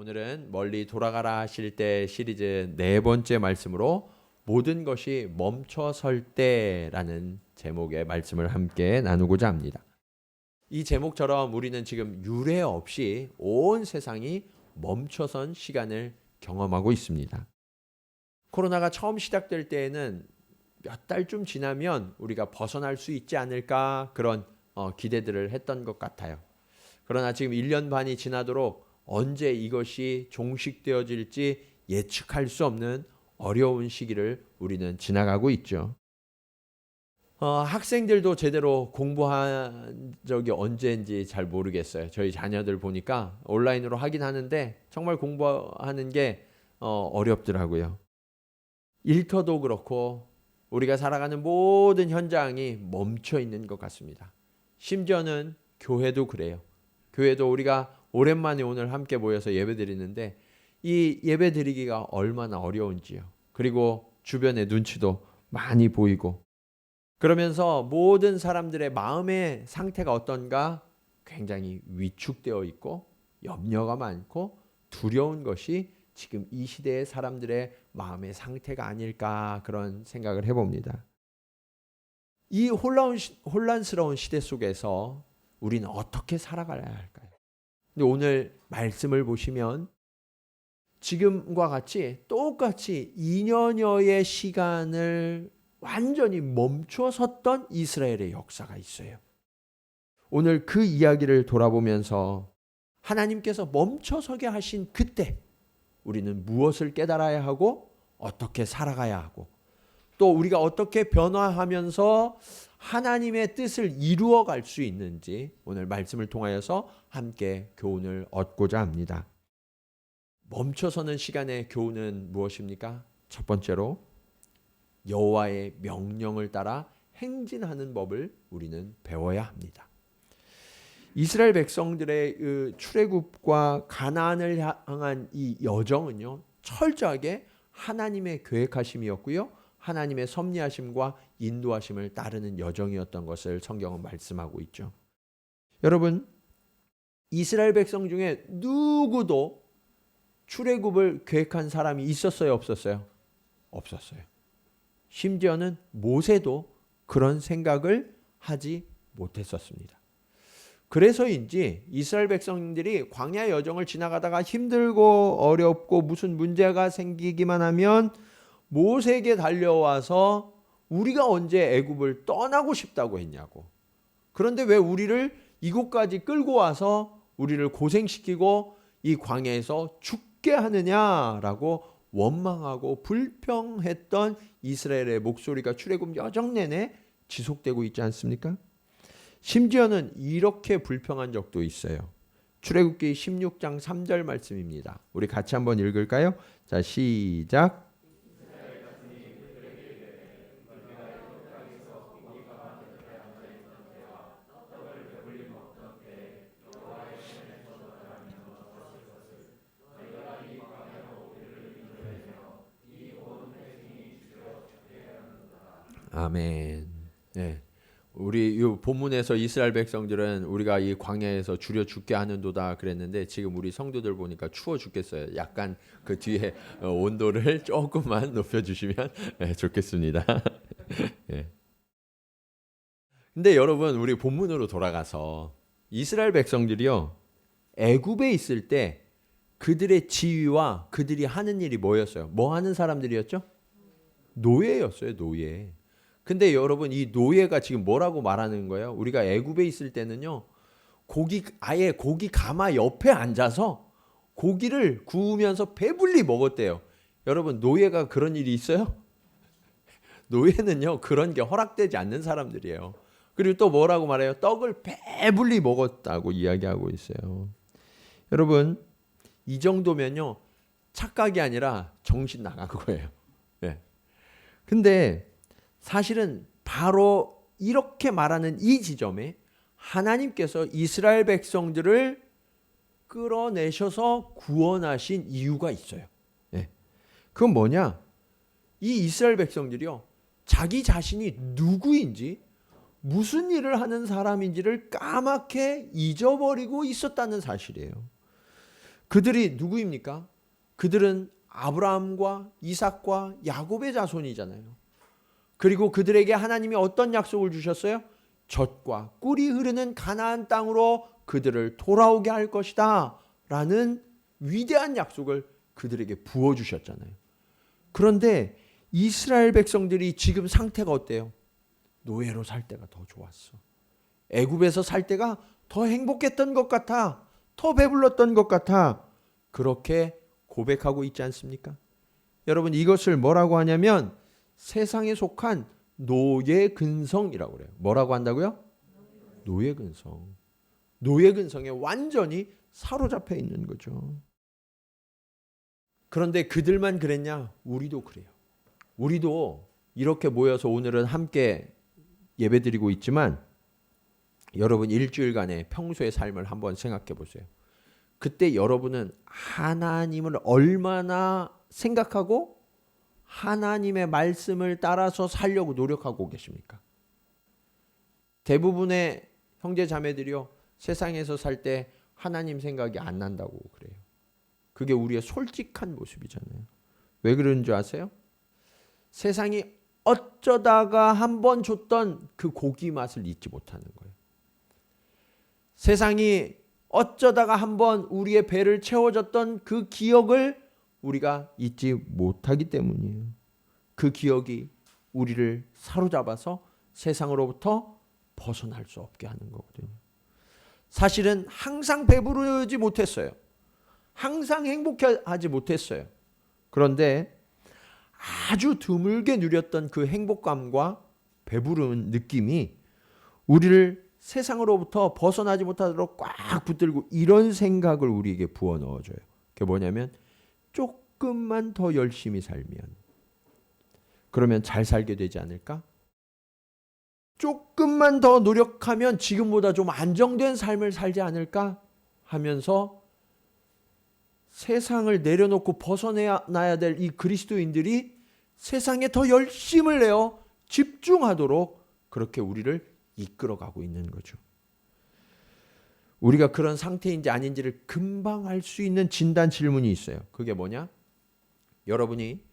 오늘은 멀리 돌아가라 하실 때 시리즈 네 번째 말씀으로 모든 것이 멈춰설 때라는 제목의 말씀을 함께 나누고자 합니다. 이 제목처럼 우리는 지금 유례 없이 온 세상이 멈춰선 시간을 경험하고 있습니다. 코로나가 처음 시작될 때에는 몇 달쯤 지나면 우리가 벗어날 수 있지 않을까 그런 기대들을 했던 것 같아요. 그러나 지금 1년 반이 지나도록 언제 이것이 종식되어질지 예측할 수 없는 어려운 시기를 우리는 지나가고 있죠. 학생들도 제대로 공부한 적이 언제인지 잘 모르겠어요. 저희 자녀들 보니까 온라인으로 하긴 하는데 정말 공부하는 게 어렵더라고요. 일터도 그렇고 우리가 살아가는 모든 현장이 멈춰 있는 것 같습니다. 심지어는 교회도 그래요. 교회도 우리가 오랜만에 오늘 함께 모여서 예배드리는데 이 예배드리기가 얼마나 어려운지요. 그리고 주변의 눈치도 많이 보이고 그러면서 모든 사람들의 마음의 상태가 어떤가 굉장히 위축되어 있고 염려가 많고 두려운 것이 지금 이 시대의 사람들의 마음의 상태가 아닐까 그런 생각을 해봅니다. 이 혼란스러운 시대 속에서 우리는 어떻게 살아가야 할까요? 근데 오늘 말씀을 보시면 지금과 같이 똑같이 2년여의 시간을 완전히 멈춰섰던 이스라엘의 역사가 있어요. 오늘 그 이야기를 돌아보면서 하나님께서 멈춰서게 하신 그때 우리는 무엇을 깨달아야 하고 어떻게 살아가야 하고 또 우리가 어떻게 변화하면서 하나님의 뜻을 이루어 갈 수 있는지 오늘 말씀을 통하여서 함께 교훈을 얻고자 합니다. 멈춰서는 시간의 교훈은 무엇입니까? 첫 번째로 여호와의 명령을 따라 행진하는 법을 우리는 배워야 합니다. 이스라엘 백성들의 출애굽과 가나안을 향한 이 여정은요, 철저하게 하나님의 계획하심이었고요, 하나님의 섭리하심과 인도하심을 따르는 여정이었던 것을 성경은 말씀하고 있죠. 여러분, 이스라엘 백성 중에 누구도 출애굽을 계획한 사람이 있었어요, 없었어요? 없었어요. 심지어는 모세도 그런 생각을 하지 못했었습니다. 그래서인지 이스라엘 백성들이 광야 여정을 지나가다가 힘들고 어렵고 무슨 문제가 생기기만 하면 모세에게 달려와서 우리가 언제 애굽을 떠나고 싶다고 했냐고. 그런데 왜 우리를 이곳까지 끌고 와서 우리를 고생시키고 이 광야에서 죽게 하느냐라고 원망하고 불평했던 이스라엘의 목소리가 출애굽 여정 내내 지속되고 있지 않습니까? 심지어는 이렇게 불평한 적도 있어요. 출애굽기 16장 3절 말씀입니다. 우리 같이 한번 읽을까요? 자, 시작. 아멘. 네. 우리 이 본문에서 이스라엘 백성들은 우리가 이 광야에서 주려 죽게 하는도다 그랬는데 지금 우리 성도들 보니까 추워 죽겠어요. 약간 그 뒤에 온도를 조금만 높여주시면 좋겠습니다. 네. 근데 여러분 우리 본문으로 돌아가서 이스라엘 백성들이요 애굽에 있을 때 그들의 지위와 그들이 하는 일이 뭐였어요? 뭐 하는 사람들이었죠? 노예였어요, 노예. 근데 여러분 이 노예가 지금 뭐라고 말하는 거예요? 우리가 애굽에 있을 때는요. 아예 고기 가마 옆에 앉아서 고기를 구우면서 배불리 먹었대요. 여러분 노예가 그런 일이 있어요? 노예는요. 그런 게 허락되지 않는 사람들이에요. 그리고 또 뭐라고 말해요? 떡을 배불리 먹었다고 이야기하고 있어요. 여러분 이 정도면요. 착각이 아니라 정신 나간 거예요. 네. 근데 사실은 바로 이렇게 말하는 이 지점에 하나님께서 이스라엘 백성들을 끌어내셔서 구원하신 이유가 있어요. 네. 그건 뭐냐? 이 이스라엘 백성들이요. 자기 자신이 누구인지 무슨 일을 하는 사람인지를 까맣게 잊어버리고 있었다는 사실이에요. 그들이 누구입니까? 그들은 아브라함과 이삭과 야곱의 자손이잖아요. 그리고 그들에게 하나님이 어떤 약속을 주셨어요? 젖과 꿀이 흐르는 가나안 땅으로 그들을 돌아오게 할 것이다 라는 위대한 약속을 그들에게 부어주셨잖아요. 그런데 이스라엘 백성들이 지금 상태가 어때요? 노예로 살 때가 더 좋았어. 애굽에서 살 때가 더 행복했던 것 같아. 더 배불렀던 것 같아. 그렇게 고백하고 있지 않습니까? 여러분, 이것을 뭐라고 하냐면 세상에 속한 노예근성이라고 그래요. 뭐라고 한다고요? 노예근성. 노예근성에 완전히 사로잡혀 있는 거죠. 그런데 그들만 그랬냐? 우리도 그래요. 우리도 이렇게 모여서 오늘은 함께 예배드리고 있지만 여러분 일주일간의 평소의 삶을 한번 생각해 보세요. 그때 여러분은 하나님을 얼마나 생각하고 하나님의 말씀을 따라서 살려고 노력하고 계십니까? 대부분의 형제 자매들이요, 세상에서 살 때 하나님 생각이 안 난다고 그래요. 그게 우리의 솔직한 모습이잖아요. 왜 그러는 줄 아세요? 세상이 어쩌다가 한번 줬던 그 고기 맛을 잊지 못하는 거예요. 세상이 어쩌다가 한번 우리의 배를 채워줬던 그 기억을 우리가 잊지 못하기 때문이에요. 그 기억이 우리를 사로잡아서 세상으로부터 벗어날 수 없게 하는 거거든요. 사실은 항상 배부르지 못했어요. 항상 행복하지 못했어요. 그런데 아주 드물게 누렸던 그 행복감과 배부른 느낌이 우리를 세상으로부터 벗어나지 못하도록 꽉 붙들고 이런 생각을 우리에게 부어 넣어줘요. 그게 뭐냐면 조금만 더 열심히 살면 그러면 잘 살게 되지 않을까? 조금만 더 노력하면 지금보다 좀 안정된 삶을 살지 않을까? 하면서 세상을 내려놓고 벗어나야 될 이 그리스도인들이 세상에 더 열심을 내어 집중하도록 그렇게 우리를 이끌어가고 있는 거죠. 우리가 그런 상태인지 아닌지를 금방 알 수 있는 진단 질문이 있어요. 그게 뭐냐? 여러분이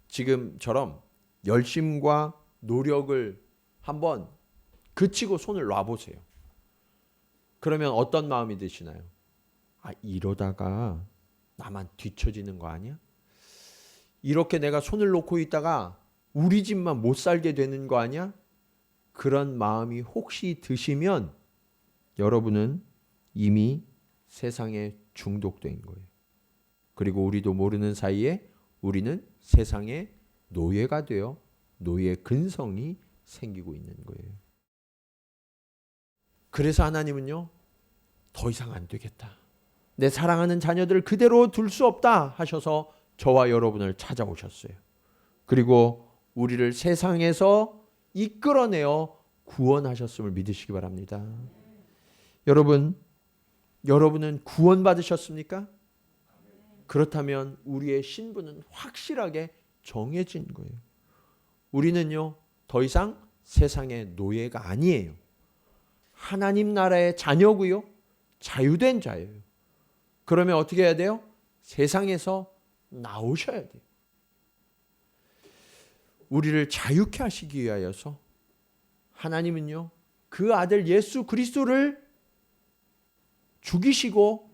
지금처럼 열심과 노력을 한번 그치고 손을 놔보세요. 그러면 어떤 마음이 드시나요? 아, 이러다가 나만 뒤처지는 거 아니야? 이렇게 내가 손을 놓고 있다가 우리 집만 못 살게 되는 거 아니야? 그런 마음이 혹시 드시면 여러분은 이미 세상에 중독된 거예요. 그리고 우리도 모르는 사이에 우리는 세상의 노예가 되어 노예 근성이 생기고 있는 거예요. 그래서 하나님은요, 더 이상 안 되겠다. 내 사랑하는 자녀들을 그대로 둘 수 없다 하셔서 저와 여러분을 찾아오셨어요. 그리고 우리를 세상에서 이끌어내어 구원하셨음을 믿으시기 바랍니다. 여러분은 구원받으셨습니까? 그렇다면 우리의 신분은 확실하게 정해진 거예요. 우리는요, 더 이상 세상의 노예가 아니에요. 하나님 나라의 자녀고요, 자유된 자예요. 그러면 어떻게 해야 돼요? 세상에서 나오셔야 돼요. 우리를 자유케 하시기 위하여서 하나님은요, 그 아들 예수 그리스도를 죽이시고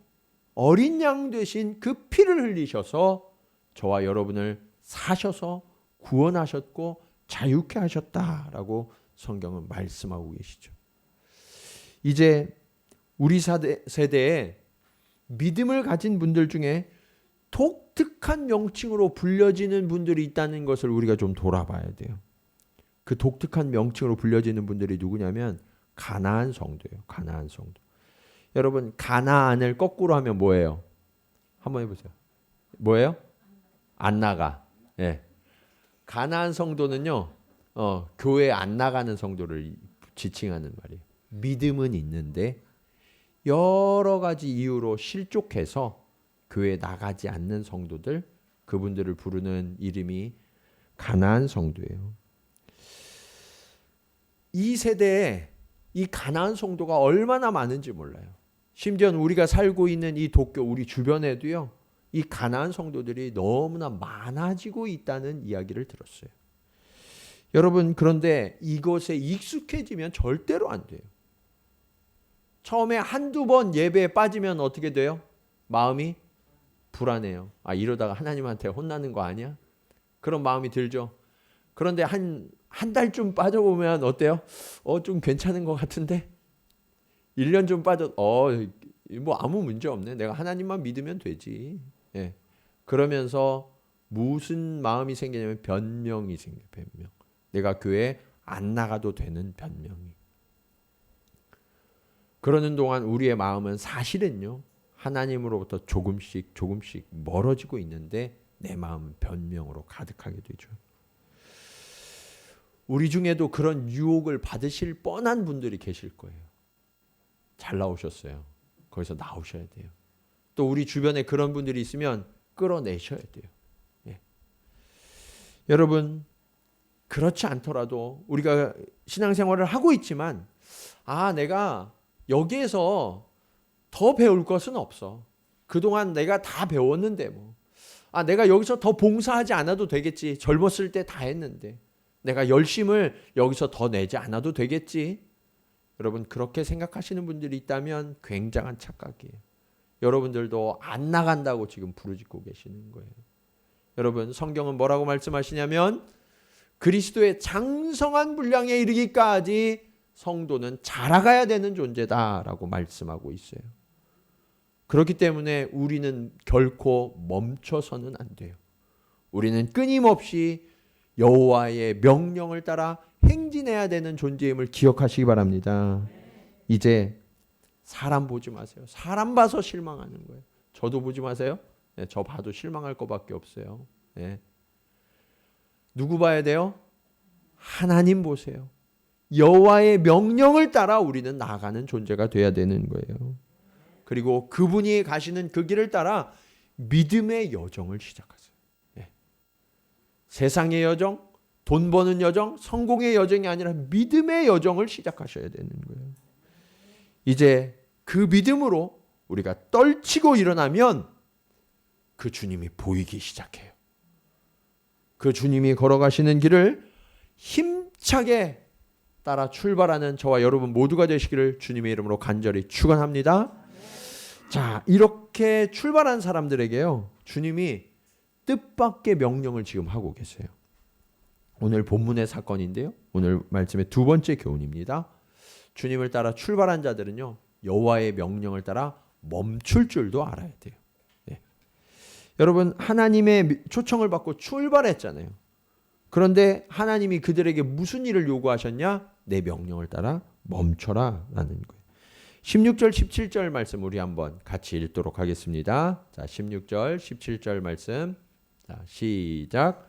어린 양 되신 그 피를 흘리셔서 저와 여러분을 사셔서 구원하셨고 자유케 하셨다라고 성경은 말씀하고 계시죠. 이제 우리 세대에 믿음을 가진 분들 중에 독특한 명칭으로 불려지는 분들이 있다는 것을 우리가 좀 돌아봐야 돼요. 그 독특한 명칭으로 불려지는 분들이 누구냐면 가나안 성도예요. 가나안 성도. 여러분, 가나안을 거꾸로 하면 뭐예요? 한번 해보세요. 뭐예요? 안 나가. 예. 가나안 성도는요, 교회 안 나가는 성도를 지칭하는 말이에요. 믿음은 있는데 여러 가지 이유로 실족해서 교회에 나가지 않는 성도들, 그분들을 부르는 이름이 가나안 성도예요. 이 세대에 이 가나안 성도가 얼마나 많은지 몰라요. 심지어 우리가 살고 있는 이 도쿄 우리 주변에도요. 이 가나안 성도들이 너무나 많아지고 있다는 이야기를 들었어요. 여러분 그런데 이것에 익숙해지면 절대로 안 돼요. 처음에 한두 번 예배에 빠지면 어떻게 돼요? 마음이 불안해요. 아 이러다가 하나님한테 혼나는 거 아니야? 그런 마음이 들죠. 그런데 한 달쯤 빠져보면 어때요? 좀 괜찮은 것 같은데? 1년 좀 빠져 뭐 아무 문제 없네. 내가 하나님만 믿으면 되지. 예. 그러면서 무슨 마음이 생기냐면 변명이 생겨요. 변명. 내가 교회 안 나가도 되는 변명이. 그러는 동안 우리의 마음은 사실은요. 하나님으로부터 조금씩 멀어지고 있는데 내 마음은 변명으로 가득하게 되죠. 우리 중에도 그런 유혹을 받으실 뻔한 분들이 계실 거예요. 잘 나오셨어요. 거기서 나오셔야 돼요. 또 우리 주변에 그런 분들이 있으면 끌어내셔야 돼요. 예. 여러분 그렇지 않더라도 우리가 신앙생활을 하고 있지만 내가 여기에서 더 배울 것은 없어. 그동안 내가 다 배웠는데 내가 여기서 더 봉사하지 않아도 되겠지. 젊었을 때 다 했는데 내가 열심을 여기서 더 내지 않아도 되겠지. 여러분 그렇게 생각하시는 분들이 있다면 굉장한 착각이에요. 여러분들도 안 나간다고 지금 부르짖고 계시는 거예요. 여러분 성경은 뭐라고 말씀하시냐면 그리스도의 장성한 분량에 이르기까지 성도는 자라가야 되는 존재다라고 말씀하고 있어요. 그렇기 때문에 우리는 결코 멈춰서는 안 돼요. 우리는 끊임없이 여호와의 명령을 따라 행진해야 되는 존재임을 기억하시기 바랍니다. 이제 사람 보지 마세요. 사람 봐서 실망하는 거예요. 저도 보지 마세요. 네, 저 봐도 실망할 것밖에 없어요. 네. 누구 봐야 돼요? 하나님 보세요. 여호와의 명령을 따라 우리는 나아가는 존재가 돼야 되는 거예요. 그리고 그분이 가시는 그 길을 따라 믿음의 여정을 시작하세요. 네. 세상의 여정, 돈 버는 여정, 성공의 여정이 아니라 믿음의 여정을 시작하셔야 되는 거예요. 이제 그 믿음으로 우리가 떨치고 일어나면 그 주님이 보이기 시작해요. 그 주님이 걸어가시는 길을 힘차게 따라 출발하는 저와 여러분 모두가 되시기를 주님의 이름으로 간절히 축원합니다. 자, 이렇게 출발한 사람들에게요, 주님이 뜻밖의 명령을 지금 하고 계세요. 오늘 본문의 사건인데요, 오늘 말씀의 두 번째 교훈입니다. 주님을 따라 출발한 자들은요, 여호와의 명령을 따라 멈출 줄도 알아야 돼요. 네. 여러분 하나님의 초청을 받고 출발했잖아요. 그런데 하나님이 그들에게 무슨 일을 요구하셨냐? 내 명령을 따라 멈춰라 라는 거예요. 16절 17절 말씀 우리 한번 같이 읽도록 하겠습니다. 자, 16절 17절 말씀. 자, 시작.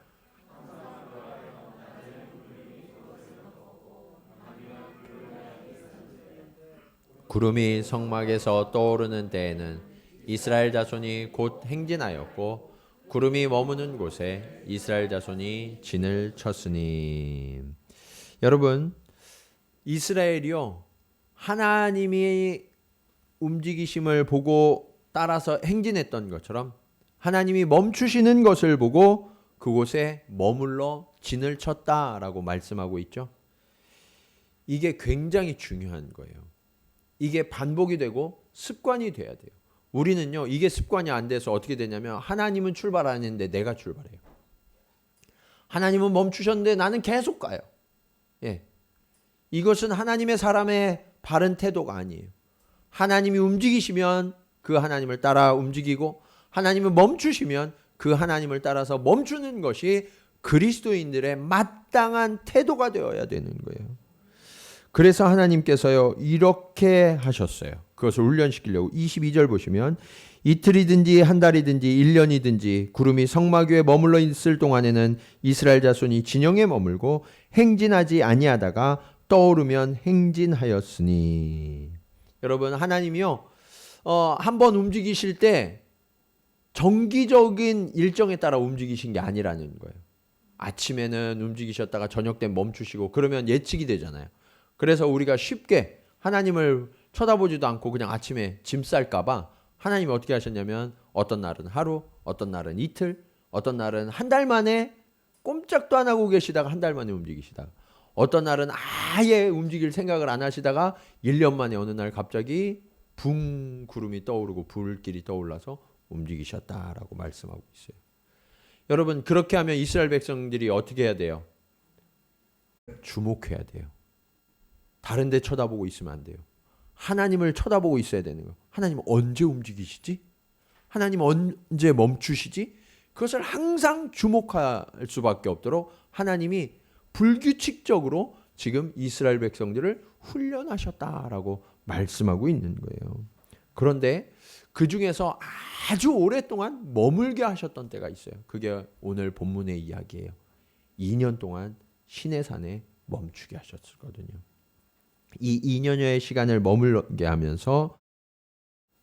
구름이 성막에서 떠오르는 때에는 이스라엘 자손이 곧 행진하였고 구름이 머무는 곳에 이스라엘 자손이 진을 쳤으니. 여러분 이스라엘이요, 하나님이 움직이심을 보고 따라서 행진했던 것처럼 하나님이 멈추시는 것을 보고 그곳에 머물러 진을 쳤다라고 말씀하고 있죠. 이게 굉장히 중요한 거예요. 이게 반복이 되고 습관이 돼야 돼요. 우리는요, 이게 습관이 안 돼서 어떻게 되냐면 하나님은 출발하는데 내가 출발해요. 하나님은 멈추셨는데 나는 계속 가요. 예. 이것은 하나님의 사람의 바른 태도가 아니에요. 하나님이 움직이시면 그 하나님을 따라 움직이고 하나님을 멈추시면 그 하나님을 따라서 멈추는 것이 그리스도인들의 마땅한 태도가 되어야 되는 거예요. 그래서 하나님께서요 이렇게 하셨어요. 그것을 훈련시키려고 22절 보시면 이틀이든지 한 달이든지 1년이든지 구름이 성막 위에 머물러 있을 동안에는 이스라엘 자손이 진영에 머물고 행진하지 아니하다가 떠오르면 행진하였으니. 여러분 하나님이요 한번 움직이실 때 정기적인 일정에 따라 움직이신 게 아니라는 거예요. 아침에는 움직이셨다가 저녁 때 멈추시고 그러면 예측이 되잖아요. 그래서 우리가 쉽게 하나님을 쳐다보지도 않고 그냥 아침에 짐 쌀까 봐 하나님이 어떻게 하셨냐면 어떤 날은 하루, 어떤 날은 이틀, 어떤 날은 한 달 만에 꼼짝도 안 하고 계시다가 한 달 만에 움직이시다가 어떤 날은 아예 움직일 생각을 안 하시다가 1년 만에 어느 날 갑자기 붕 구름이 떠오르고 불길이 떠올라서 움직이셨다라고 말씀하고 있어요. 여러분, 그렇게 하면 이스라엘 백성들이 어떻게 해야 돼요? 주목해야 돼요. 다른 데 쳐다보고 있으면 안 돼요. 하나님을 쳐다보고 있어야 되는 거예요. 하나님 언제 움직이시지? 하나님 언제 멈추시지? 그것을 항상 주목할 수밖에 없도록 하나님이 불규칙적으로 지금 이스라엘 백성들을 훈련하셨다라고 말씀하고 있는 거예요. 그런데 그 중에서 아주 오랫동안 머물게 하셨던 때가 있어요. 그게 오늘 본문의 이야기예요. 2년 동안 시내산에 멈추게 하셨거든요. 이 2년여의 시간을 머물게 하면서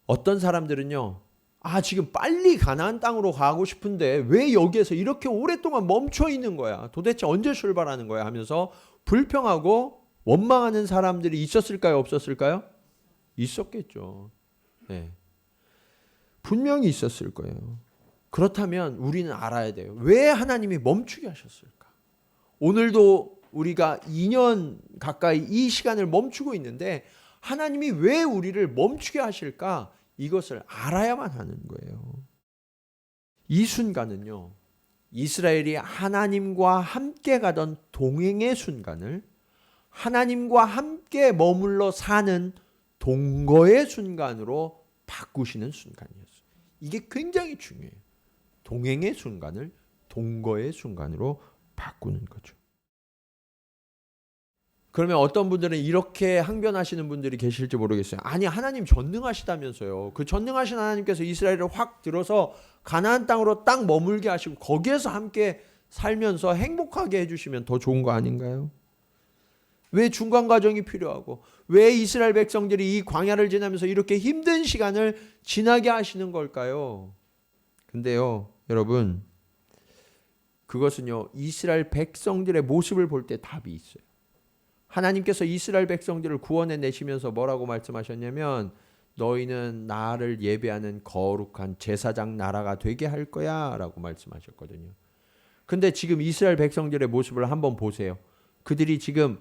어떤 사람들은요, 지금 빨리 가나안 땅으로 가고 싶은데 왜 여기에서 이렇게 오랫동안 멈춰 있는 거야? 도대체 언제 출발하는 거야? 하면서 불평하고 원망하는 사람들이 있었을까요? 없었을까요? 있었겠죠. 네. 분명히 있었을 거예요. 그렇다면 우리는 알아야 돼요. 왜 하나님이 멈추게 하셨을까? 오늘도 우리가 2년 가까이 이 시간을 멈추고 있는데 하나님이 왜 우리를 멈추게 하실까? 이것을 알아야만 하는 거예요. 이 순간은요, 이스라엘이 하나님과 함께 가던 동행의 순간을 하나님과 함께 머물러 사는 동거의 순간으로 바꾸시는 순간이었어요. 이게 굉장히 중요해요. 동행의 순간을 동거의 순간으로 바꾸는 거죠. 그러면 어떤 분들은 이렇게 항변하시는 분들이 계실지 모르겠어요. 아니, 하나님 전능하시다면서요. 그 전능하신 하나님께서 이스라엘을 확 들어서 가나안 땅으로 딱 머물게 하시고 거기에서 함께 살면서 행복하게 해주시면 더 좋은 거 아닌가요? 왜 중간 과정이 필요하고 왜 이스라엘 백성들이 이 광야를 지나면서 이렇게 힘든 시간을 지나게 하시는 걸까요? 근데요, 여러분, 그것은요, 이스라엘 백성들의 모습을 볼 때 답이 있어요. 하나님께서 이스라엘 백성들을 구원해 내시면서 뭐라고 말씀하셨냐면 너희는 나를 예배하는 거룩한 제사장 나라가 되게 할 거야 라고 말씀하셨거든요. 근데 지금 이스라엘 백성들의 모습을 한번 보세요. 그들이 지금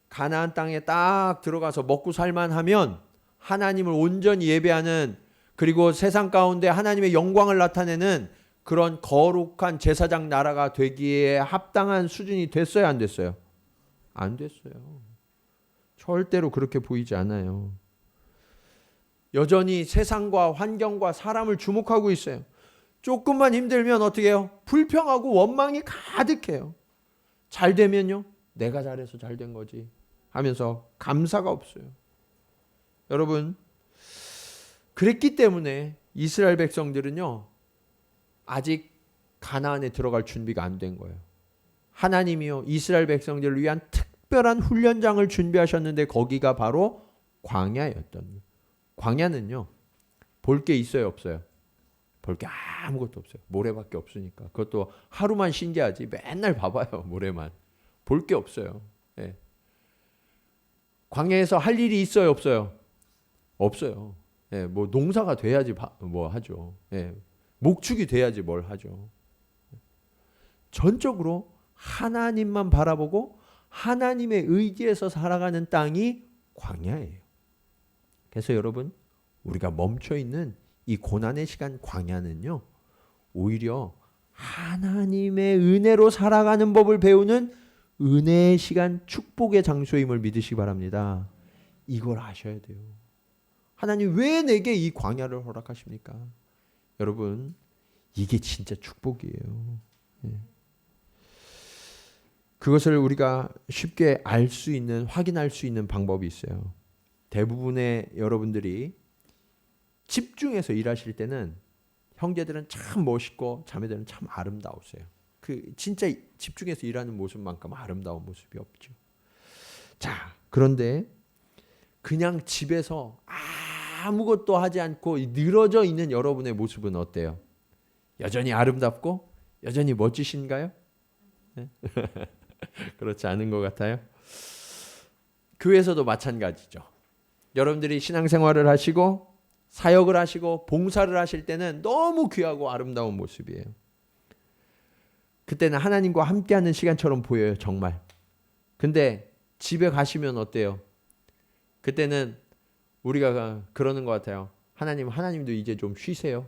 가나안 땅에 딱 들어가서 먹고 살만하면 하나님을 온전히 예배하는, 그리고 세상 가운데 하나님의 영광을 나타내는 그런 거룩한 제사장 나라가 되기에 합당한 수준이 됐어요, 안 됐어요? 안 됐어요. 절대로 그렇게 보이지 않아요. 여전히 세상과 환경과 사람을 주목하고 있어요. 조금만 힘들면 어떻게 해요? 불평하고 원망이 가득해요. 잘 되면요, 내가 잘해서 잘 된 거지 하면서 감사가 없어요. 여러분, 그랬기 때문에 이스라엘 백성들은요, 아직 가나안에 들어갈 준비가 안 된 거예요. 하나님이요, 이스라엘 백성들을 위한 특별한 훈련장을 준비하셨는데 거기가 바로 광야였던 거예요. 광야는요, 볼 게 있어요, 없어요? 볼 게 아무것도 없어요. 모래밖에 없으니까. 그것도 하루만 신기하지 맨날 봐봐요, 모래만. 볼 게 없어요. 예. 광야에서 할 일이 있어요, 없어요? 없어요. 예, 뭐 농사가 돼야지 뭐 하죠. 예, 목축이 돼야지 뭘 하죠. 전적으로 하나님만 바라보고 하나님의 의지에서 살아가는 땅이 광야예요. 그래서 여러분, 우리가 멈춰 있는 이 고난의 시간 광야는요, 오히려 하나님의 은혜로 살아가는 법을 배우는 은혜의 시간, 축복의 장소임을 믿으시기 바랍니다. 이걸 아셔야 돼요. 하나님 왜 내게 이 광야를 허락하십니까? 여러분, 이게 진짜 축복이에요. 예. 그것을 우리가 쉽게 알 수 있는, 확인할 수 있는 방법이 있어요. 대부분의 여러분들이 집중해서 일하실 때는 형제들은 참 멋있고 자매들은 참 아름다우세요. 그 진짜 집중해서 일하는 모습만큼 아름다운 모습이 없죠. 자, 그런데 그냥 집에서 아무것도 하지 않고 늘어져 있는 여러분의 모습은 어때요? 여전히 아름답고 여전히 멋지신가요? 네? 그렇지 않은 것 같아요. 교회에서도 마찬가지죠. 여러분들이 신앙생활을 하시고 사역을 하시고 봉사를 하실 때는 너무 귀하고 아름다운 모습이에요. 그때는 하나님과 함께하는 시간처럼 보여요, 정말. 근데 집에 가시면 어때요? 그때는 우리가 그러는 것 같아요. 하나님도 이제 좀 쉬세요.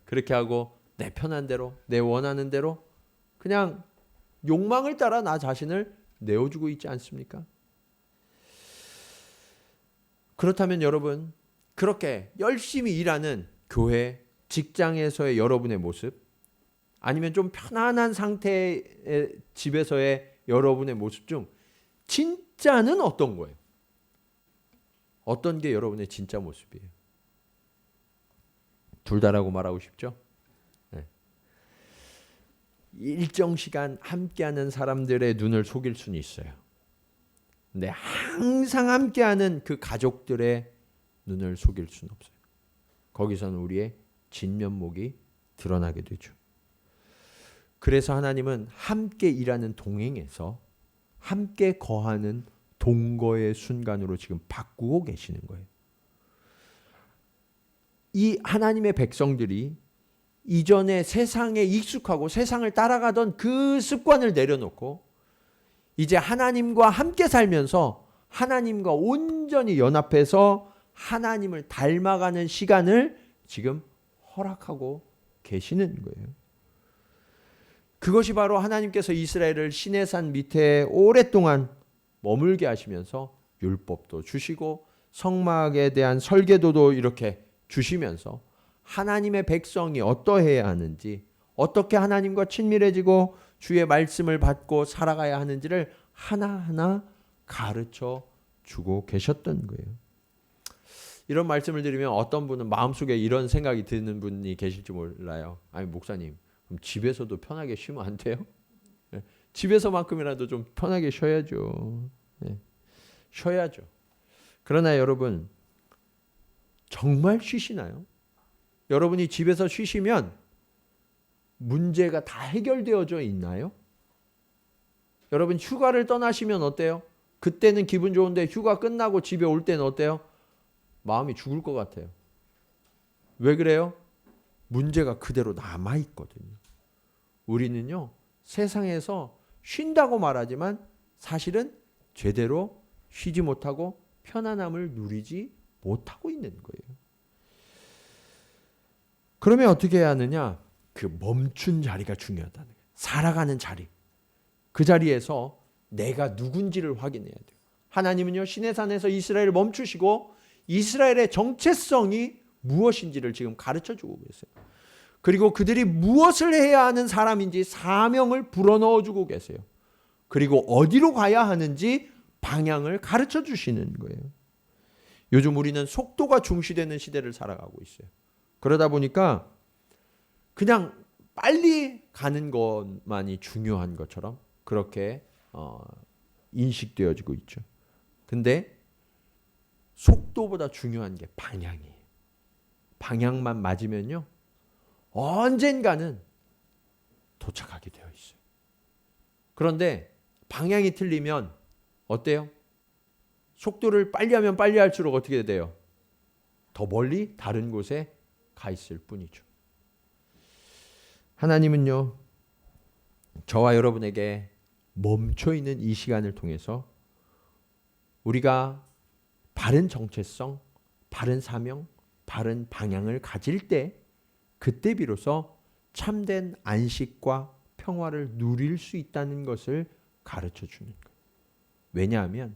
그렇게 하고 내 편한 대로, 내 원하는 대로 그냥 욕망을 따라 나 자신을 내어주고 있지 않습니까? 그렇다면 여러분, 그렇게 열심히 일하는 교회, 직장에서의 여러분의 모습, 아니면 좀 편안한 상태의 집에서의 여러분의 모습 중 진짜는 어떤 거예요? 어떤 게 여러분의 진짜 모습이에요? 둘 다라고 말하고 싶죠? 네. 일정 시간 함께하는 사람들의 눈을 속일 수는 있어요. 근데 항상 함께하는 그 가족들의 눈을 속일 수는 없어요. 거기서는 우리의 진면목이 드러나게 되죠. 그래서 하나님은 함께 일하는 동행에서 함께 거하는 동거의 순간으로 지금 바꾸고 계시는 거예요. 이 하나님의 백성들이 이전에 세상에 익숙하고 세상을 따라가던 그 습관을 내려놓고 이제 하나님과 함께 살면서 하나님과 온전히 연합해서 하나님을 닮아가는 시간을 지금 허락하고 계시는 거예요. 그것이 바로 하나님께서 이스라엘을 시내산 밑에 오랫동안 머물게 하시면서 율법도 주시고 성막에 대한 설계도도 이렇게 주시면서 하나님의 백성이 어떠해야 하는지, 어떻게 하나님과 친밀해지고 주의 말씀을 받고 살아가야 하는지를 하나하나 가르쳐 주고 계셨던 거예요. 이런 말씀을 드리면 어떤 분은 마음속에 이런 생각이 드는 분이 계실지 몰라요. 아니 목사님, 그럼 집에서도 편하게 쉬면 안 돼요? 네. 집에서만큼이라도 좀 편하게 쉬어야죠. 네. 쉬어야죠. 그러나 여러분, 정말 쉬시나요? 여러분이 집에서 쉬시면 문제가 다 해결되어져 있나요? 여러분 휴가를 떠나시면 어때요? 그때는 기분 좋은데 휴가 끝나고 집에 올 때는 어때요? 마음이 죽을 것 같아요. 왜 그래요? 문제가 그대로 남아있거든요. 우리는요, 세상에서 쉰다고 말하지만 사실은 제대로 쉬지 못하고 편안함을 누리지 못하고 있는 거예요. 그러면 어떻게 해야 하느냐? 그 멈춘 자리가 중요하다는 거예요. 살아가는 자리. 그 자리에서 내가 누군지를 확인해야 돼요. 하나님은요, 시내산에서 이스라엘을 멈추시고 이스라엘의 정체성이 무엇인지를 지금 가르쳐주고 계세요. 그리고 그들이 무엇을 해야 하는 사람인지 사명을 불어넣어주고 계세요. 그리고 어디로 가야 하는지 방향을 가르쳐 주시는 거예요. 요즘 우리는 속도가 중시되는 시대를 살아가고 있어요. 그러다 보니까 그냥 빨리 가는 것만이 중요한 것처럼 그렇게 인식되어지고 있죠. 근데 속도보다 중요한 게 방향이에요. 방향만 맞으면요, 언젠가는 도착하게 되어 있어요. 그런데 방향이 틀리면 어때요? 속도를 빨리 하면 빨리 할수록 어떻게 돼요? 더 멀리 다른 곳에 가 있을 뿐이죠. 하나님은요, 저와 여러분에게 멈춰 있는 이 시간을 통해서 우리가 바른 정체성, 바른 사명, 바른 방향을 가질 때 그때 비로소 참된 안식과 평화를 누릴 수 있다는 것을 가르쳐 주는 거예요. 왜냐하면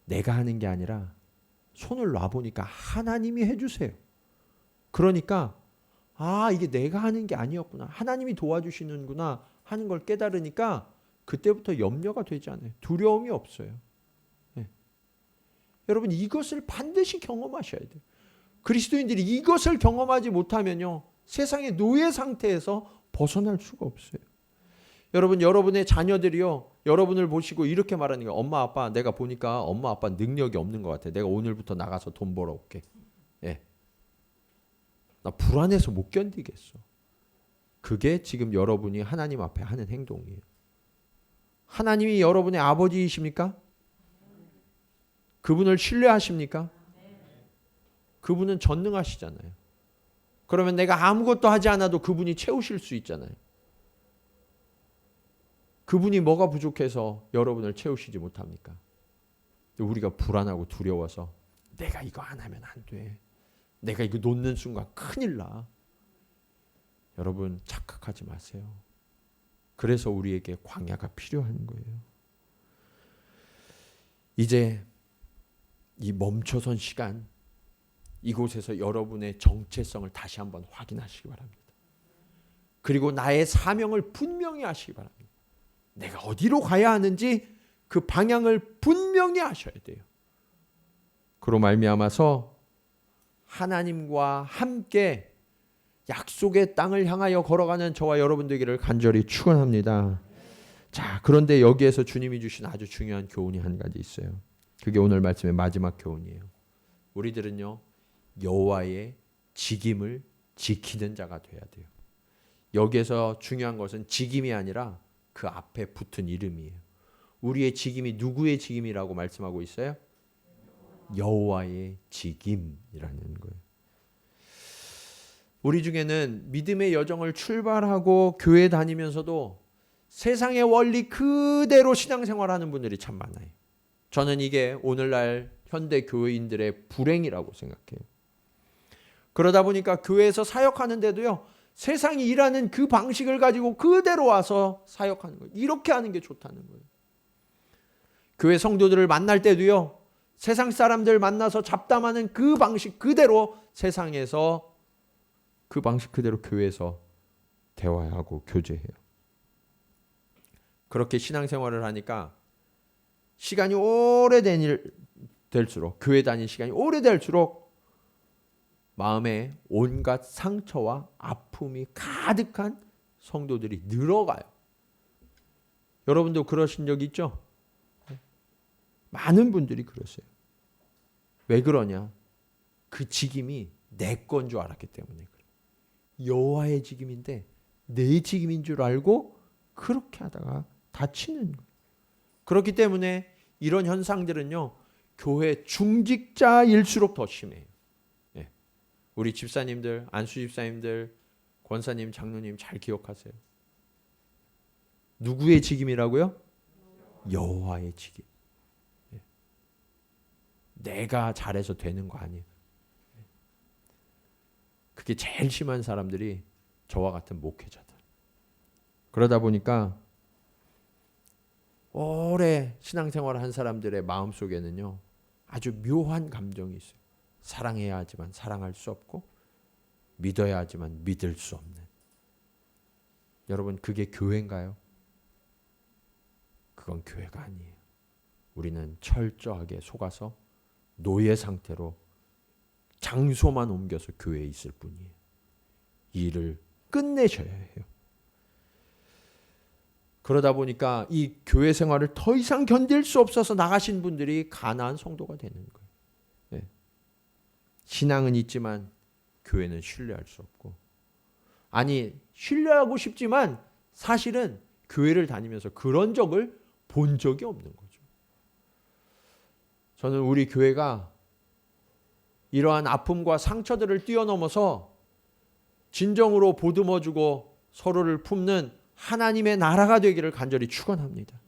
내가 하는 게 아니라 손을 놔보니까 하나님이 해주세요. 그러니까 이게 내가 하는 게 아니었구나, 하나님이 도와주시는구나 하는 걸 깨달으니까 그때부터 염려가 되지 않아요. 두려움이 없어요. 네. 여러분 이것을 반드시 경험하셔야 돼요. 그리스도인들이 이것을 경험하지 못하면요, 세상의 노예 상태에서 벗어날 수가 없어요. 여러분, 여러분의 자녀들이요, 여러분을 보시고 이렇게 말하는 거예요. 엄마 아빠, 내가 보니까 엄마 아빠 능력이 없는 것 같아. 내가 오늘부터 나가서 돈 벌어올게. 예. 나 불안해서 못 견디겠어. 그게 지금 여러분이 하나님 앞에 하는 행동이에요. 하나님이 여러분의 아버지이십니까? 그분을 신뢰하십니까? 그분은 전능하시잖아요. 그러면 내가 아무것도 하지 않아도 그분이 채우실 수 있잖아요. 그분이 뭐가 부족해서 여러분을 채우시지 못합니까? 우리가 불안하고 두려워서 내가 이거 안 하면 안 돼. 내가 이거 놓는 순간 큰일 나. 여러분 착각하지 마세요. 그래서 우리에게 광야가 필요한 거예요. 이제 이 멈춰선 시간, 이곳에서 여러분의 정체성을 다시 한번 확인하시기 바랍니다. 그리고 나의 사명을 분명히 하시기 바랍니다. 내가 어디로 가야 하는지 그 방향을 분명히 하셔야 돼요. 그로 말미암아서 하나님과 함께 약속의 땅을 향하여 걸어가는 저와 여러분 되기를 간절히 축원합니다. 자, 그런데 여기에서 주님이 주신 아주 중요한 교훈이 한 가지 있어요. 그게 오늘 말씀의 마지막 교훈이에요. 우리들은요, 여호와의 직임을 지키는 자가 돼야 돼요. 여기에서 중요한 것은 직임이 아니라 그 앞에 붙은 이름이에요. 우리의 직임이 누구의 직임이라고 말씀하고 있어요? 여호와의 직임이라는 거예요. 우리 중에는 믿음의 여정을 출발하고 교회 다니면서도 세상의 원리 그대로 신앙생활하는 분들이 참 많아요. 저는 이게 오늘날 현대 교회인들의 불행이라고 생각해요. 그러다 보니까 교회에서 사역하는데도요, 세상이 일하는 그 방식을 가지고 그대로 와서 사역하는 거예요. 이렇게 하는 게 좋다는 거예요. 교회 성도들을 만날 때도요, 세상 사람들 만나서 잡담하는 그 방식 그대로 세상에서 그 방식 그대로 교회에서 대화하고 교제해요. 그렇게 신앙생활을 하니까 시간이 오래될수록, 교회 다닌 시간이 오래될수록 마음에 온갖 상처와 아픔이 가득한 성도들이 늘어가요. 여러분도 그러신 적 있죠? 많은 분들이 그러세요. 왜 그러냐? 그 직임이 내 건 줄 알았기 때문에 그래요. 여호와의 직임인데 내 직임인 줄 알고 그렇게 하다가 다치는 거예요. 그렇기 때문에 이런 현상들은요, 교회 중직자일수록 더 심해요. 예. 우리 집사님들, 안수 집사님들, 권사님, 장로님 잘 기억하세요. 누구의 직임이라고요? 여호와의 직임. 예. 내가 잘해서 되는 거 아니에요. 그게 제일 심한 사람들이 저와 같은 목회자들. 그러다 보니까 오래 신앙생활을 한 사람들의 마음속에는요, 아주 묘한 감정이 있어요. 사랑해야 하지만 사랑할 수 없고, 믿어야 하지만 믿을 수 없는. 여러분, 그게 교회인가요? 그건 교회가 아니에요. 우리는 철저하게 속아서 노예 상태로 장소만 옮겨서 교회에 있을 뿐이에요. 이 일을 끝내셔야 해요. 그러다 보니까 이 교회 생활을 더 이상 견딜 수 없어서 나가신 분들이 가나안 성도가 되는 거예요. 네. 신앙은 있지만 교회는 신뢰할 수 없고, 아니 신뢰하고 싶지만 사실은 교회를 다니면서 그런 적을 본 적이 없는 거죠. 저는 우리 교회가 이러한 아픔과 상처들을 뛰어넘어서 진정으로 보듬어주고 서로를 품는 하나님의 나라가 되기를 간절히 축원합니다.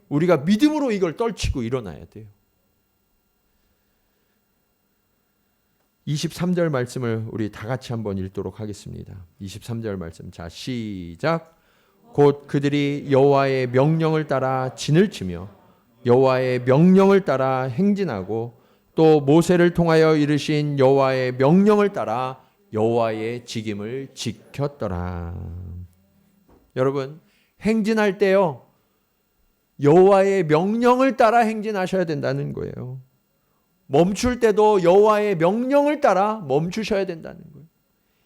우리가 믿음으로 이걸 떨치고 일어나야 돼요. 23절 말씀을 우리 다 같이 한번 읽도록 하겠습니다. 23절 말씀. 자, 시작. 곧 그들이 여호와의 명령을 따라 진을 치며 여호와의 명령을 따라 행진하고 또 모세를 통하여 이르신 여호와의 명령을 따라 여호와의 직임을 지켰더라. 여러분, 행진할 때요, 여호와의 명령을 따라 행진하셔야 된다는 거예요. 멈출 때도 여호와의 명령을 따라 멈추셔야 된다는 거예요.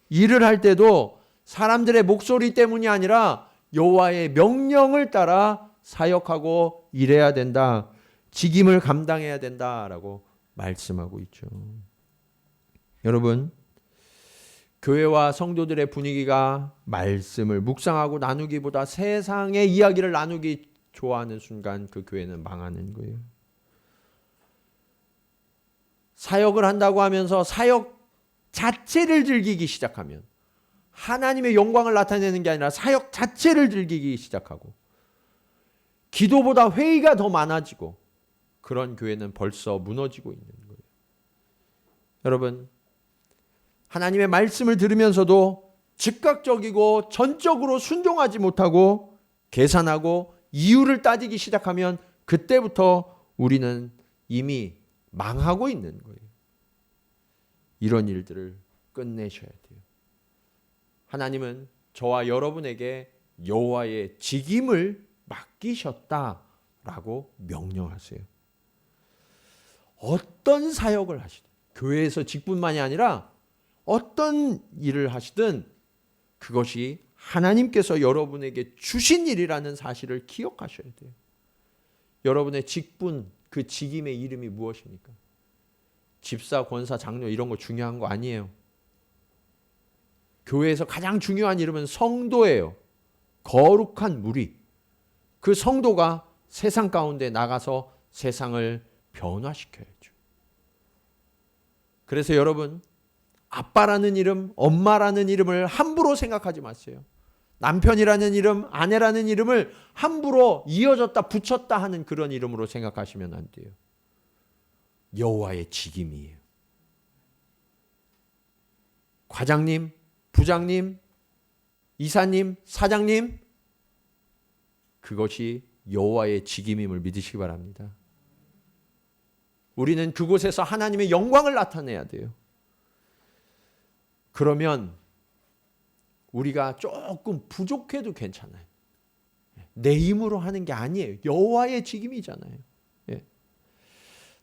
일을 할 때도 사람들의 목소리 때문이 아니라 여호와의 명령을 따라 사역하고 일해야 된다. 직임을 감당해야 된다라고 말씀하고 있죠. 여러분, 교회와 성도들의 분위기가 말씀을 묵상하고 나누기보다 세상의 이야기를 나누기 좋아하는 순간 그 교회는 망하는 거예요. 사역을 한다고 하면서 사역 자체를 즐기기 시작하면, 하나님의 영광을 나타내는 게 아니라 사역 자체를 즐기기 시작하고, 기도보다 회의가 더 많아지고, 그런 교회는 벌써 무너지고 있는 거예요. 여러분, 하나님의 말씀을 들으면서도 즉각적이고 전적으로 순종하지 못하고 계산하고 이유를 따지기 시작하면 그때부터 우리는 이미 망하고 있는 거예요. 이런 일들을 끝내셔야 돼요. 하나님은 저와 여러분에게 여호와의 직임을 맡기셨다라고 명령하세요. 어떤 사역을 하시든, 교회에서 직분만이 아니라 어떤 일을 하시든 그것이 하나님께서 여러분에게 주신 일이라는 사실을 기억하셔야 돼요. 여러분의 직분, 그 직임의 이름이 무엇입니까? 집사, 권사, 장로 이런 거 중요한 거 아니에요. 교회에서 가장 중요한 이름은 성도예요. 거룩한 무리. 그 성도가 세상 가운데 나가서 세상을 변화시켜야죠. 그래서 여러분, 아빠라는 이름, 엄마라는 이름을 함부로 생각하지 마세요. 남편이라는 이름, 아내라는 이름을 함부로 이어졌다 붙였다 하는 그런 이름으로 생각하시면 안 돼요. 여호와의 직임이에요. 과장님, 부장님, 이사님, 사장님, 그것이 여호와의 직임임을 믿으시기 바랍니다. 우리는 그곳에서 하나님의 영광을 나타내야 돼요. 그러면 우리가 조금 부족해도 괜찮아요. 내 힘으로 하는 게 아니에요. 여호와의 직임이잖아요.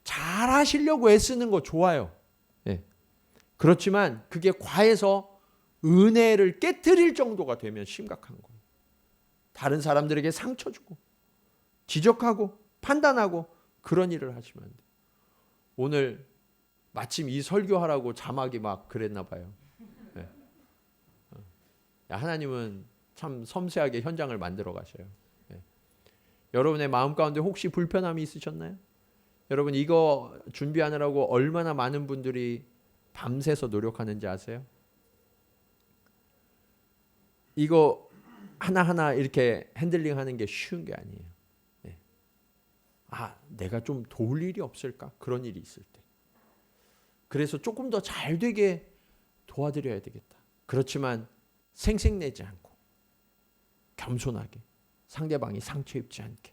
잘 하시려고 애쓰는 거 좋아요. 그렇지만 그게 과해서 은혜를 깨트릴 정도가 되면 심각한 거예요. 다른 사람들에게 상처 주고 지적하고 판단하고 그런 일을 하시면 안 돼요. 오늘 마침 이 설교하라고 자막이 막 그랬나 봐요. 하나님은 참 섬세하게 현장을 만들어 가셔요. 여러분의 마음 가운데 혹시 불편함이 있으셨나요? 여러분, 이거 준비하느라고 얼마나 많은 분들이 밤새서 노력하는지 아세요? 이거 하나하나 이렇게 핸들링하는 게 쉬운 게 아니에요. 내가 좀 도울 일이 없을까? 그런 일이 있을 때. 그래서 조금 더 잘 되게 도와드려야 되겠다. 그렇지만 생색내지 않고 겸손하게, 상대방이 상처 입지 않게.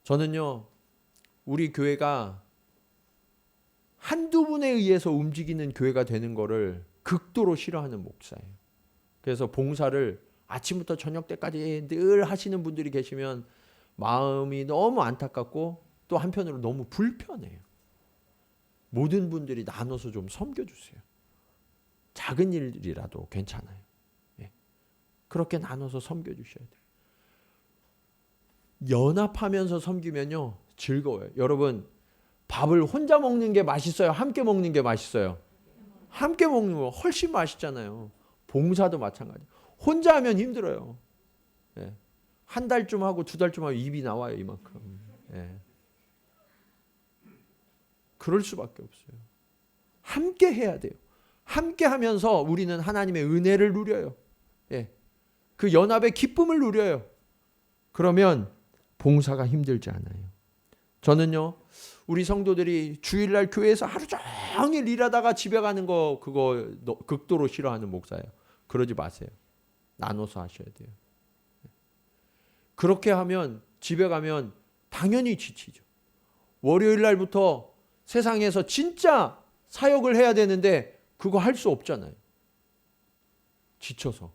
저는요, 우리 교회가 한두 분에 의해서 움직이는 교회가 되는 거를 극도로 싫어하는 목사예요. 그래서 봉사를 아침부터 저녁 때까지 늘 하시는 분들이 계시면 마음이 너무 안타깝고 또 한편으로 너무 불편해요. 모든 분들이 나눠서 좀 섬겨주세요. 작은 일이라도 괜찮아요. 그렇게 나눠서 섬겨주셔야 돼요. 연합하면서 섬기면요 즐거워요. 여러분, 밥을 혼자 먹는 게 맛있어요? 함께 먹는 게 맛있어요? 함께 먹는 거 훨씬 맛있잖아요. 봉사도 마찬가지. 혼자 하면 힘들어요. 한 달쯤 하고 두 달쯤 하면 입이 나와요, 이만큼. 그럴 수밖에 없어요. 함께 해야 돼요. 함께 하면서 우리는 하나님의 은혜를 누려요. 그 연합의 기쁨을 누려요. 그러면 봉사가 힘들지 않아요. 저는요, 우리 성도들이 주일날 교회에서 하루 종일 일하다가 집에 가는 거 그거 극도로 싫어하는 목사예요. 그러지 마세요. 나눠서 하셔야 돼요. 그렇게 하면 집에 가면 당연히 지치죠. 월요일 날부터 세상에서 진짜 사역을 해야 되는데 그거 할 수 없잖아요. 지쳐서.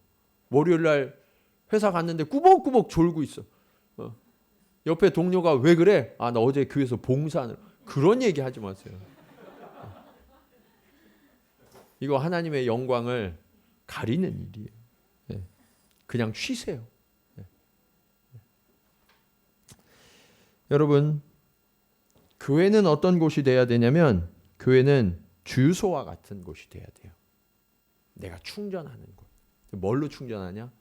월요일 날 회사 갔는데 꾸벅꾸벅 졸고 있어. 옆에 동료가 왜 그래? 나 어제 교회에서 봉사하느라. 그런 얘기 하지 마세요. 이거 하나님의 영광을 가리는 일이에요. 그냥 쉬세요. 여러분, 교회는 어떤 곳이 돼야 되냐면 교회는 주유소와 같은 곳이 돼야 돼요. 내가 충전하는 곳. 뭘로 충전하냐?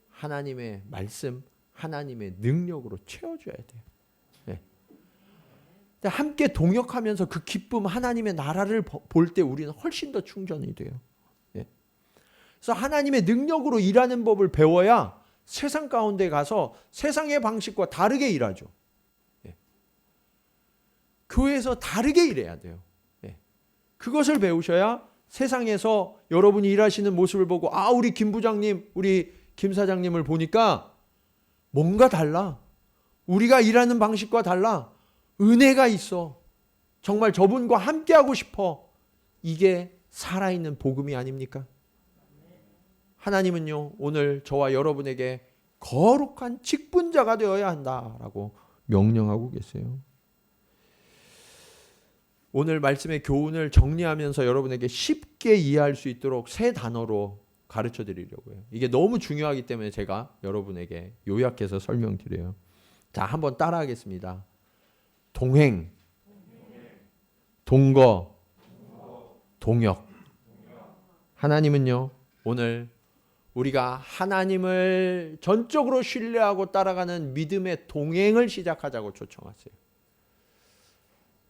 하나님의 말씀, 하나님의 능력으로 채워줘야 돼요. 함께 동역하면서 그 기쁨, 하나님의 나라를 볼 때 우리는 훨씬 더 충전이 돼요. 예. 그래서 하나님의 능력으로 일하는 법을 배워야 세상 가운데 가서 세상의 방식과 다르게 일하죠. 예. 교회에서 다르게 일해야 돼요. 예. 그것을 배우셔야 세상에서 여러분이 일하시는 모습을 보고 우리 김 부장님, 우리 김 사장님을 보니까 뭔가 달라. 우리가 일하는 방식과 달라. 은혜가 있어. 정말 저분과 함께하고 싶어. 이게 살아있는 복음이 아닙니까? 하나님은요, 오늘 저와 여러분에게 거룩한 직분자가 되어야 한다라고 명령하고 계세요. 오늘 말씀의 교훈을 정리하면서 여러분에게 쉽게 이해할 수 있도록 세 단어로 가르쳐 드리려고 해요. 이게 너무 중요하기 때문에 제가 여러분에게 요약해서 설명드려요. 자, 한번 따라하겠습니다. 동행, 동거, 동역. 하나님은요, 오늘 우리가 하나님을 전적으로 신뢰하고 따라가는 믿음의 동행을 시작하자고 초청하세요.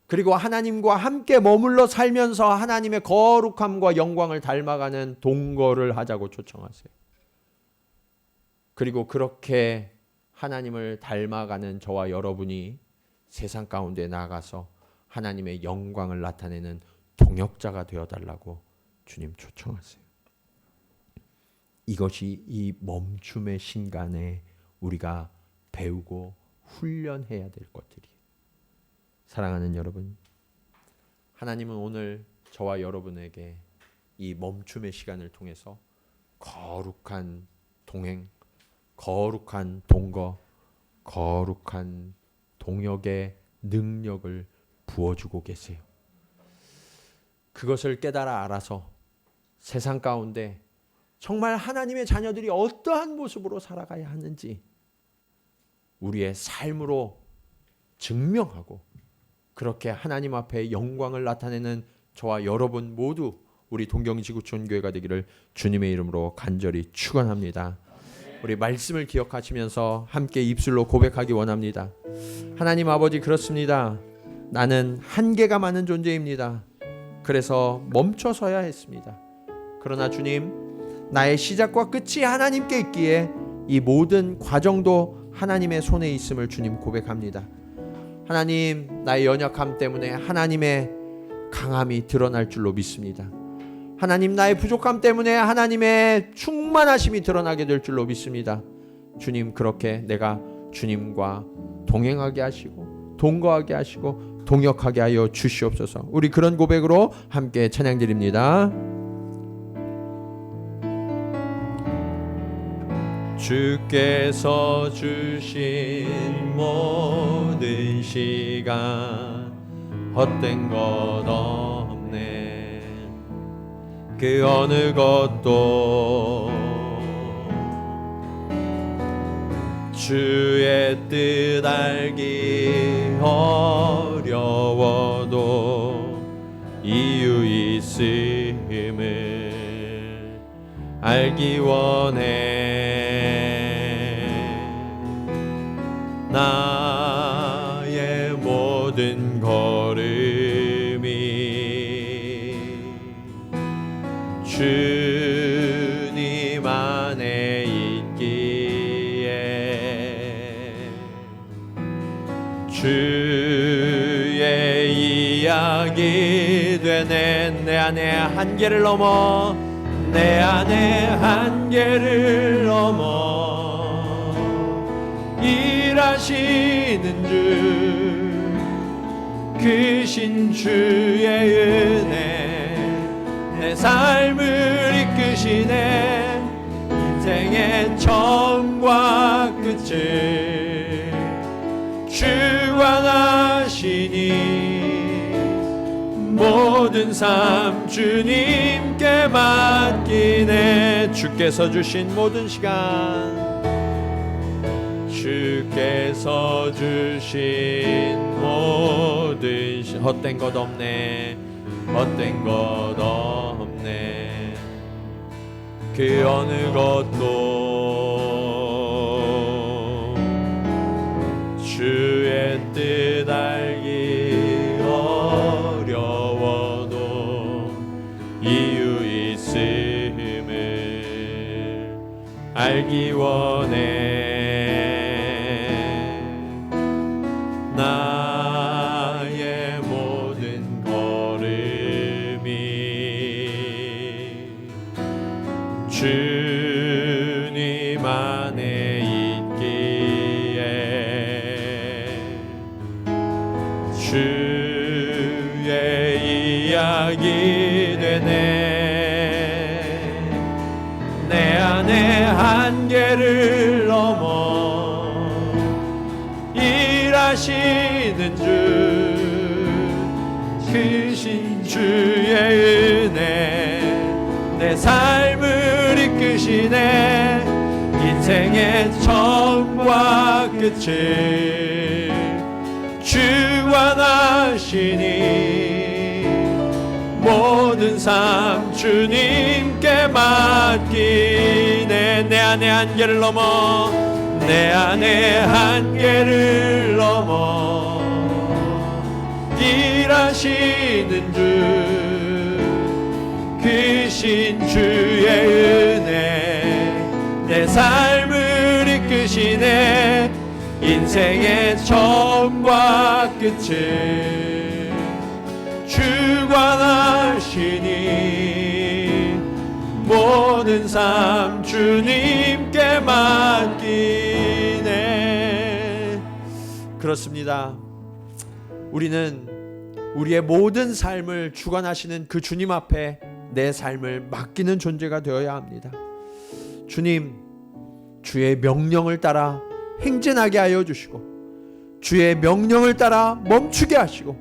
그리고 하나님과 함께 머물러 살면서 하나님의 거룩함과 영광을 닮아가는 동거를 하자고 초청하세요. 그리고 그렇게 하나님을 닮아가는 저와 여러분이 세상 가운데 나가서 하나님의 영광을 나타내는 동역자가 되어달라고 주님 초청하세요. 이것이 이 멈춤의 신간에 우리가 배우고 훈련해야 될 것들이에요. 사랑하는 여러분, 하나님은 오늘 저와 여러분에게 이 멈춤의 시간을 통해서 거룩한 동행, 거룩한 동거, 거룩한 동역의 능력을 부어주고 계세요. 그것을 깨달아 알아서 세상 가운데 정말 하나님의 자녀들이 어떠한 모습으로 살아가야 하는지 우리의 삶으로 증명하고 그렇게 하나님 앞에 영광을 나타내는 저와 여러분 모두 우리 동경지구촌 교회가 되기를 주님의 이름으로 간절히 축원합니다. 우리 말씀을 기억하시면서 함께 입술로 고백하기 원합니다. 하나님 아버지, 그렇습니다. 나는 한계가 많은 존재입니다. 그래서 멈춰서야 했습니다. 그러나 주님, 나의 시작과 끝이 하나님께 있기에 이 모든 과정도 하나님의 손에 있음을 주님 고백합니다. 하나님, 나의 연약함 때문에 하나님의 강함이 드러날 줄로 믿습니다. 하나님, 나의 부족함 때문에 하나님의 충만하심이 드러나게 될 줄로 믿습니다. 주님, 그렇게 내가 주님과 동행하게 하시고 동거하게 하시고 동역하게 하여 주시옵소서. 우리 그런 고백으로 함께 찬양드립니다. 주께서 주신 모든 시간 헛된 것 없네. 그 어느 것도 주의 뜻 알기 어려워도 이유 있음을 알기 원해. 나의 모든 걸음이 주님 안에 있기에 주의 이야기 되네. 내 안에 한계를 넘어, 내 안에 한계를 넘어 일하시는 주, 크신 주의 은혜 내 삶을 이끄시네. 인생의 처음과 끝을 주관하시니 모든 삶 주님께 맡기네. 주께서 주신 모든 시간, 주께서 주신 모든 헛된 것 없네. 헛된 것 없네. 그 어느 것도 주의 뜻 알기 알기 원해. 나의 모든 걸음이 주님 안에 있기에 주의 이야기 되네. 내 안에 한계를 넘어 일하시는 주 크신 주의 은혜 내 삶을 이끄시네. 인생의 처음과 끝을 주관하시니 모든 삶 주님께 맡기네. 내 안에 한계를 넘어 내 안에 한계를 넘어 일하시는 주 크신 주의 은혜 내 삶을 이끄시네. 인생의 처음과 끝을 주관하시니 모든 삶 주님께 맡기네. 그렇습니다. 우리는 우리의 모든 삶을 주관하시는 그 주님 앞에 내 삶을 맡기는 존재가 되어야 합니다. 주님, 주의 명령을 따라 행진하게 하여 주시고 주의 명령을 따라 멈추게 하시고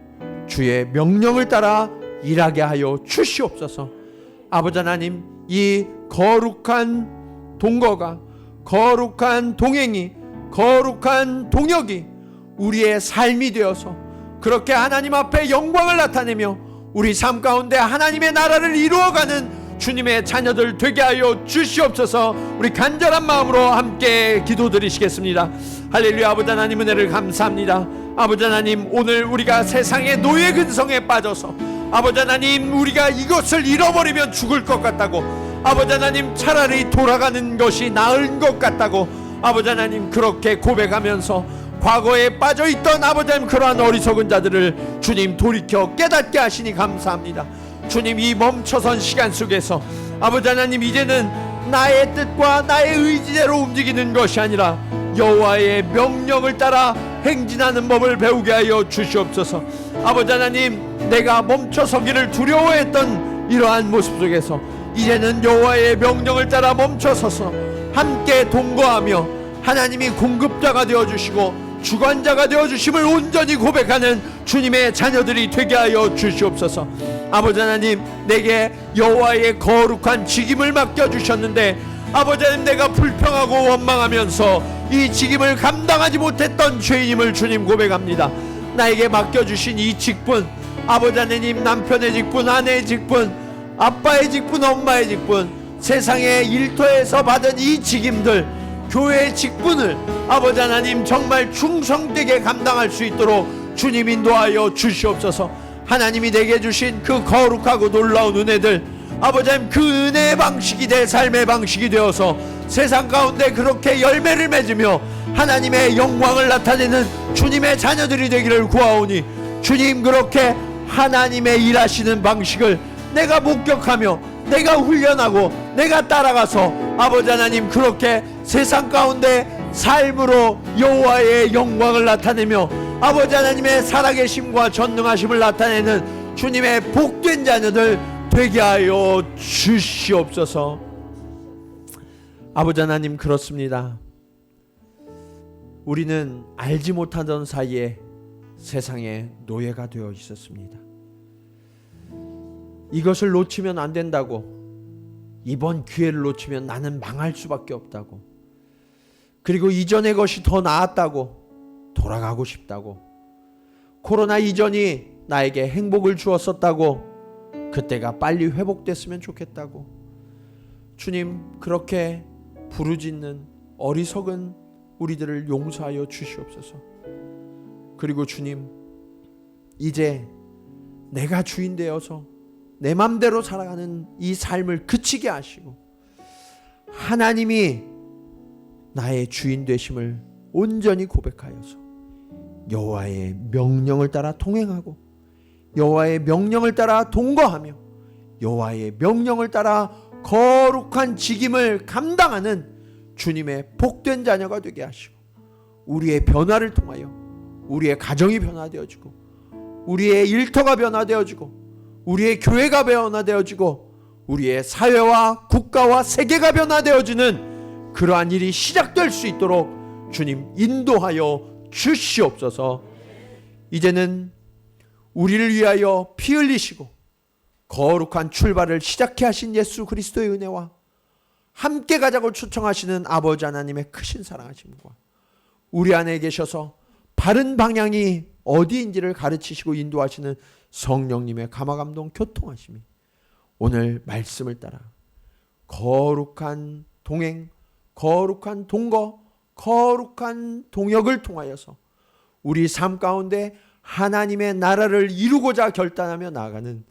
주의 명령을 따라 일하게 하여 주시옵소서. 아버지 하나님, 이 거룩한 동거가, 거룩한 동행이, 거룩한 동역이 우리의 삶이 되어서 그렇게 하나님 앞에 영광을 나타내며 우리 삶 가운데 하나님의 나라를 이루어가는 주님의 자녀들 되게 하여 주시옵소서. 우리 간절한 마음으로 함께 기도드리시겠습니다. 할렐루야. 아버지 하나님, 은혜를 감사합니다. 아버지 하나님, 오늘 우리가 세상의 노예 근성에 빠져서 아버지 하나님, 우리가 이것을 잃어버리면 죽을 것 같다고, 아버지 하나님, 차라리 돌아가는 것이 나을 것 같다고 아버지 하나님 그렇게 고백하면서 과거에 빠져있던 아버지 하나님 그러한 어리석은 자들을 주님 돌이켜 깨닫게 하시니 감사합니다. 주님, 이 멈춰선 시간 속에서 아버지 하나님, 이제는 나의 뜻과 나의 의지대로 움직이는 것이 아니라 여호와의 명령을 따라 행진하는 법을 배우게 하여 주시옵소서. 아버지 하나님, 내가 멈춰서기를 두려워했던 이러한 모습 속에서 이제는 여호와의 명령을 따라 멈춰서서 함께 동거하며 하나님이 공급자가 되어주시고 주관자가 되어주심을 온전히 고백하는 주님의 자녀들이 되게 하여 주시옵소서. 아버지 하나님, 내게 여호와의 거룩한 직임을 맡겨주셨는데 아버지 하나님, 내가 불평하고 원망하면서 이 직임을 감당하지 못했던 죄인임을 주님 고백합니다. 나에게 맡겨주신 이 직분, 아버지 하나님, 남편의 직분, 아내의 직분, 아빠의 직분, 엄마의 직분, 세상의 일터에서 받은 이 직임들, 교회의 직분을 아버지 하나님 정말 충성되게 감당할 수 있도록 주님 인도하여 주시옵소서. 하나님이 내게 주신 그 거룩하고 놀라운 은혜들, 아버지 하나님, 그 은혜의 방식이 내 삶의 방식이 되어서 세상 가운데 그렇게 열매를 맺으며 하나님의 영광을 나타내는 주님의 자녀들이 되기를 구하오니 주님, 그렇게 하나님의 일하시는 방식을 내가 목격하며 내가 훈련하고 내가 따라가서 아버지 하나님 그렇게 세상 가운데 삶으로 여호와의 영광을 나타내며 아버지 하나님의 살아계심과 전능하심을 나타내는 주님의 복된 자녀들 되게 하여 주시옵소서. 아버지 하나님, 그렇습니다. 우리는 알지 못하던 사이에 세상의 노예가 되어 있었습니다. 이것을 놓치면 안 된다고, 이번 기회를 놓치면 나는 망할 수밖에 없다고, 그리고 이전의 것이 더 나았다고, 돌아가고 싶다고, 코로나 이전이 나에게 행복을 주었었다고, 그때가 빨리 회복됐으면 좋겠다고, 주님, 그렇게 부르짖는 어리석은 우리들을 용서하여 주시옵소서. 그리고 주님, 이제 내가 주인 되어서 내 맘대로 살아가는 이 삶을 그치게 하시고 하나님이 나의 주인 되심을 온전히 고백하여서 여호와의 명령을 따라 통행하고 여호와의 명령을 따라 동거하며 여호와의 명령을 따라 거룩한 직임을 감당하는 주님의 복된 자녀가 되게 하시고 우리의 변화를 통하여 우리의 가정이 변화되어지고 우리의 일터가 변화되어지고 우리의 교회가 변화되어지고 우리의 사회와 국가와 세계가 변화되어지는 그러한 일이 시작될 수 있도록 주님 인도하여 주시옵소서. 이제는 우리를 위하여 피 흘리시고 거룩한 출발을 시작해 하신 예수 그리스도의 은혜와 함께 가자고 초청하시는 아버지 하나님의 크신 사랑하심과 우리 안에 계셔서 바른 방향이 어디인지를 가르치시고 인도하시는 성령님의 감화감동 교통하심이 오늘 말씀을 따라 거룩한 동행, 거룩한 동거, 거룩한 동역을 통하여서 우리 삶 가운데 하나님의 나라를 이루고자 결단하며 나아가는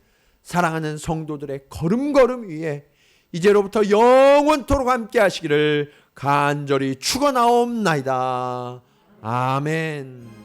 사랑하는 성도들의 걸음걸음 위에 이제로부터 영원토록 함께 하시기를 간절히 축원하옵나이다. 아멘.